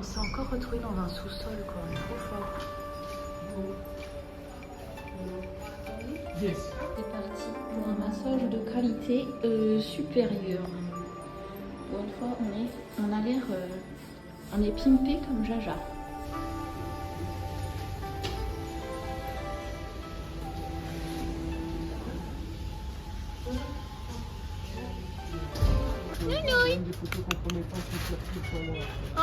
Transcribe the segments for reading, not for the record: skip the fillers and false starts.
s'est encore retrouvé dans un sous-sol, quoi. Trop fort. Yes. C'est parti pour un massage de qualité supérieure. Pour une fois, on a l'air, on est pimpé comme Jaja. Nounouille. Des photos compromettantes qui circulent sur moi. Oh.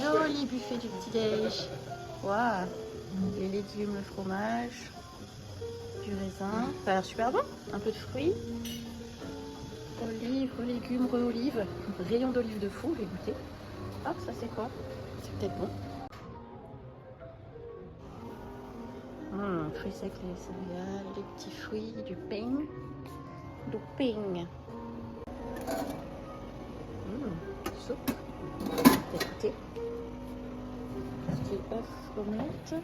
Joli buffet du petit-déj. Waouh. Les légumes, le fromage, du raisin. Ça a l'air super bon. Un peu de fruits. Olives, légumes, olives. Rayon d'olive de fou, j'ai goûté. Ah, ça c'est quoi? C'est peut-être bon. Fruits secs, les céréales, les petits fruits, du pain. Du pain. Soupe. Écoutez. Petit œuf omelette.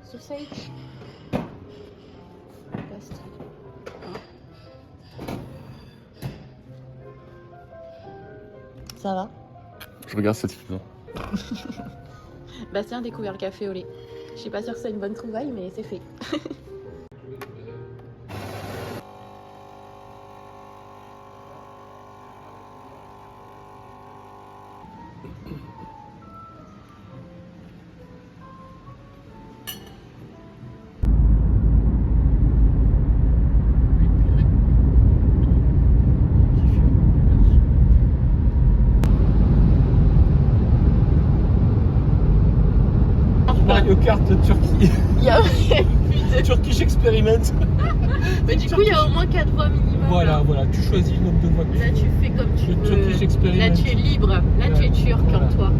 Sausage. Pastille. Ça va? Je regarde cette vidéo. Bastien a découvert le café au lait. Je suis pas sûre que c'est une bonne trouvaille, mais c'est fait. Mario Kart Turquie. Il y a Turkish Experiment. mais du coup, il y a au moins 4 voies minimum. Voilà, tu choisis le nombre de voies que tu Là, tu fais comme tu Le veux. Turkish Experiment. Là, tu es libre. Là, tu es turc Voilà. en toi.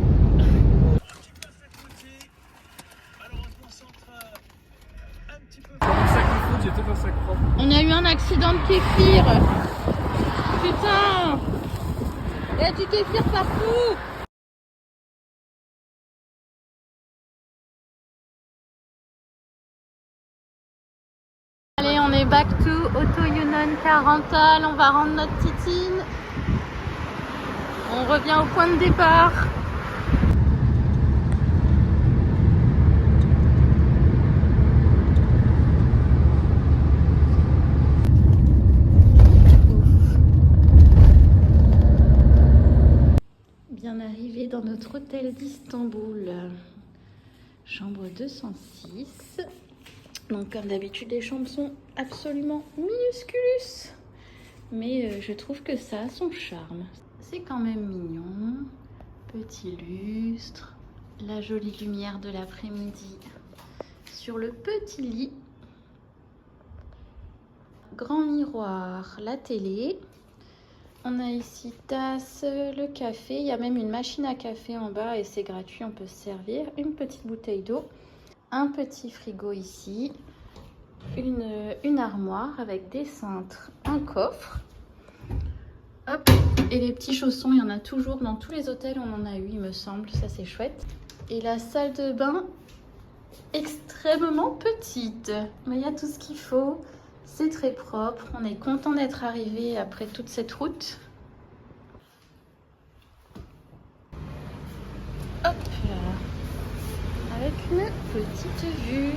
J'étais pas sac propre. On a eu un accident de kéfir. Putain. Il y a du kéfir partout. Allez, on est back to Auto Union Carental. On va rendre notre titine. On revient au point de départ. Bien arrivé dans notre hôtel d'Istanbul. Chambre 206. Donc comme d'habitude, les chambres sont absolument minusculus. Mais je trouve que ça a son charme. C'est quand même mignon. Petit lustre. La jolie lumière de l'après-midi sur le petit lit. Grand miroir, la télé. On a ici tasse, le café. Il y a même une machine à café en bas et c'est gratuit, on peut se servir. Une petite bouteille d'eau. Un petit frigo ici. Une armoire avec des cintres. Un coffre. Hop. Et les petits chaussons, il y en a toujours dans tous les hôtels. On en a eu, il me semble. Ça, c'est chouette. Et la salle de bain, extrêmement petite. Mais il y a tout ce qu'il faut. C'est très propre. On est content d'être arrivé après toute cette route. Hop là. Avec une petite vue.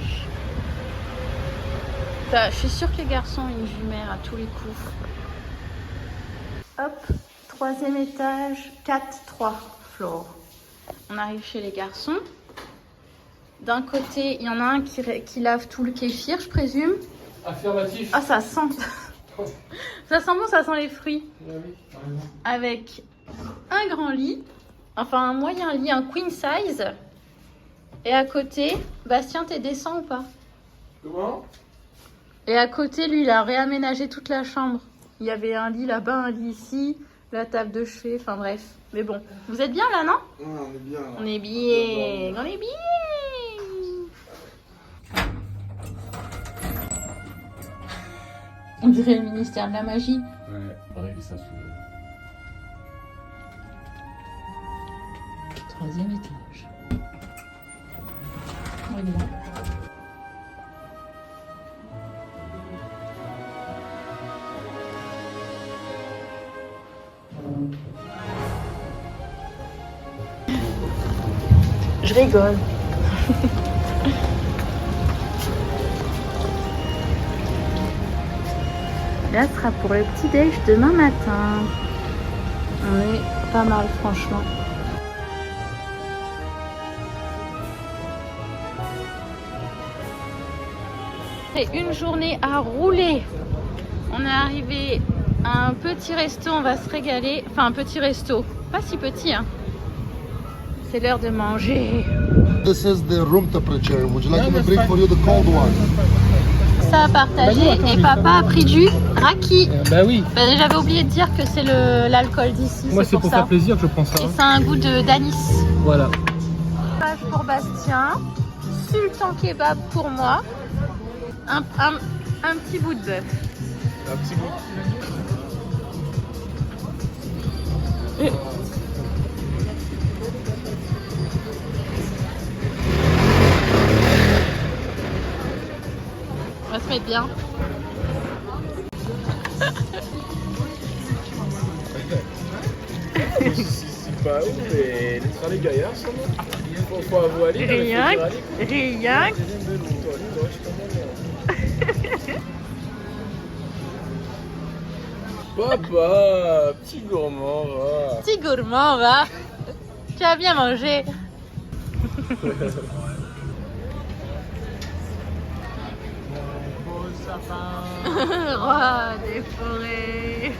Ça, je suis sûre que les garçons ont une vue mer à tous les coups. Hop, 3e étage, 4-3 floor. On arrive chez les garçons. D'un côté, il y en a un qui lave tout le kéfir, je présume. Affirmatif. Ah, ça sent. Ça sent bon, ça sent les fruits. Ah oui, carrément. Avec un grand lit, enfin un moyen lit, un queen size. Et à côté, Bastien, t'es décent ou pas? Comment? Et à côté, lui, il a réaménagé toute la chambre. Il y avait un lit là-bas, un lit ici, la table de chevet, enfin bref. Mais bon, vous êtes bien là, non? Ouais, on est bien. Là. On est bien, on est bien. On dirait le ministère de la magie. Ouais, pareil que ça sous. 3e étage. Je rigole. Là, ce sera pour le petit déj demain matin. On est pas mal, franchement. C'est une journée à rouler. On est arrivé à un petit resto, on va se régaler. Enfin, un petit resto, pas si petit, hein. C'est l'heure de manger. This is the room temperature. Would you like me to bring for you the cold one? Ça a partagé et papa a pris du raki. Bah oui. Bah, j'avais oublié de dire que c'est l'alcool d'ici. Moi, c'est pour ça. faire plaisir que je prends ça. Et ça a un goût d'anis. Voilà. Page pour Bastien. Sultan kebab pour moi. Un petit bout de bœuf. Un petit bout. On va se mettre bien. C'est pas ouf, mais les gaillards sont là. Faut avouer. Rien. Papa, petit gourmand, va. Petit gourmand, va. Tu as bien mangé. Roi des forêts.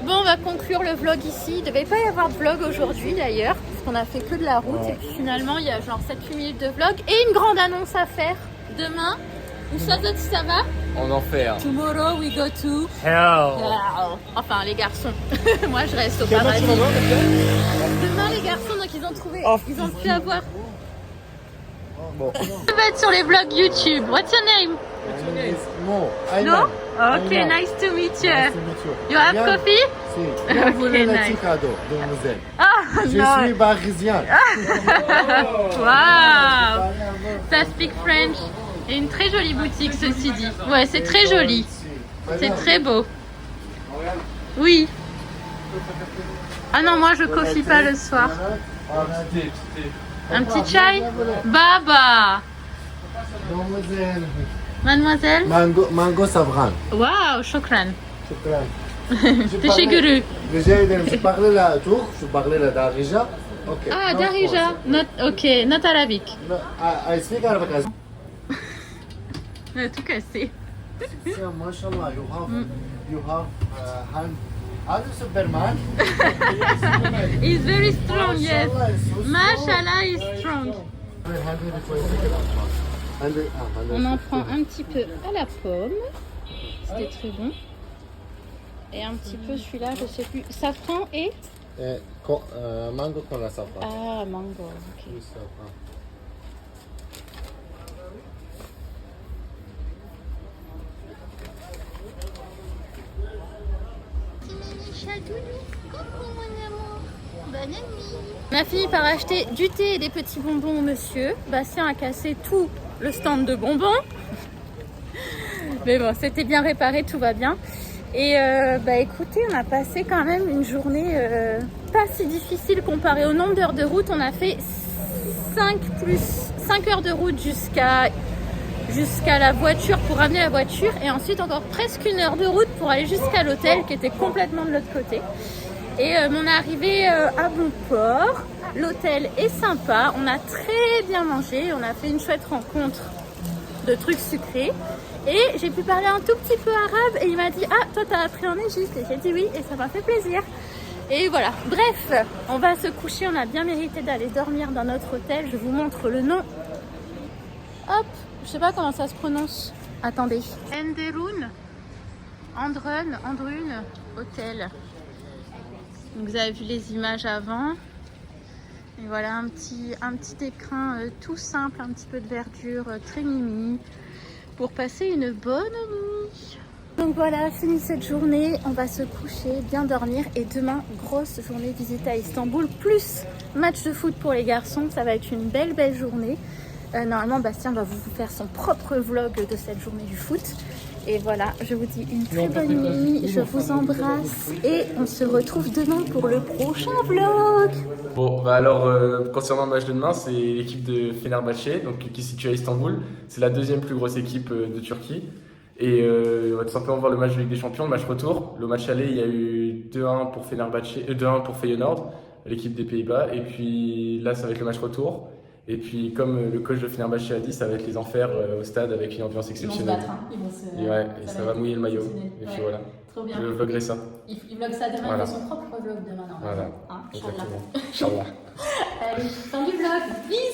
Bon, on va conclure le vlog ici. Il devait pas y avoir de vlog aujourd'hui d'ailleurs, parce qu'on a fait que de la route. Et puis finalement, il y a genre 7-8 minutes de vlog et une grande annonce à faire demain. Où ça va? En enfer. Tomorrow we go to Hell. hell. Enfin, les garçons. Moi, je reste au paradis. Demain, les garçons, donc ils ont trouvé. Ils ont pu avoir. Bon. Tu vas être sur les vlogs YouTube. What's your name? No. No? Okay, nice to meet you. You have coffee? Si. Okay, nice. cadeau, demoiselle. Ah, Je non. suis parisien. Wow. Ça speak French. Et une très jolie boutique, ceci dit. Ouais, c'est très joli. C'est très beau. Oui. Ah non, moi je coffee pas le soir. Un petit chai? Baba. Demoiselle. Mademoiselle? Mango savran. Waouh, shukran. Shukran. Teşekkürü. Je parlais la tour, je parlais la Darija. Okay. Ah, No, Darija. of course. Not, ok, not Arabic. No, I speak Arabic as On a tout cassé. well. Mashallah, you have hand. Are you Superman? He's very strong, yes. Mashallah, it's so strong. Mashallah is strong. On en prend un petit peu à la pomme. C'était très bon. Et un petit peu celui-là, je sais plus. Safran et Mango con la safran. ah, mango. Ok. Oui, safran. On a fini par acheter du thé et des petits bonbons au monsieur. Bastien a cassé tout le stand de bonbons. Mais bon, c'était bien réparé, tout va bien. Et bah écoutez, on a passé quand même une journée pas si difficile comparé au nombre d'heures de route. On a fait 5 heures de route jusqu'à la voiture pour ramener la voiture. Et ensuite encore presque 1 heure de route pour aller jusqu'à l'hôtel qui était complètement de l'autre côté. Et on est arrivé à bon port. L'hôtel est sympa. On a très bien mangé. On a fait une chouette rencontre de trucs sucrés. Et j'ai pu parler un tout petit peu arabe. Et il m'a dit, ah, toi t'as appris en Égypte. Et j'ai dit oui. Et ça m'a fait plaisir. Et voilà. Bref, on va se coucher. On a bien mérité d'aller dormir dans notre hôtel. Je vous montre le nom. Hop. Je sais pas comment ça se prononce. Attendez. Enderun. Andrun. Hôtel. Donc vous avez vu les images avant. Et voilà un petit écrin tout simple, un petit peu de verdure, très mimi, pour passer une bonne nuit. Donc voilà, fini cette journée, on va se coucher, bien dormir et demain, grosse journée visite à Istanbul, plus match de foot pour les garçons, ça va être une belle journée. Normalement, Bastien va vous faire son propre vlog de cette journée du foot. Et voilà, je vous dis une très bonne nuit, je vous embrasse et on se retrouve demain pour le prochain vlog. Bon, bah alors, concernant le match de demain, c'est l'équipe de Fenerbahçe, donc, qui est située à Istanbul. C'est la deuxième plus grosse équipe de Turquie. Et on va tout simplement voir le match de Ligue des Champions, le match retour. Le match aller, il y a eu 2-1 pour Fenerbahçe, 2-1 pour Feyenoord, l'équipe des Pays-Bas. Et puis là, ça va être le match retour. Et puis, comme le coach de Fenerbahçe a dit, ça va être les enfers au stade avec une ambiance exceptionnelle. Ils vont se battre, hein. Et ouais, et ça va mouiller le maillot. Et puis voilà. Trop bien. Je vloggerai ça. Il vlog ça demain, Voilà. il fait son propre vlog demain. Voilà. Hein, Exactement. Inch'Allah. Allez, fin du vlog. Bisous.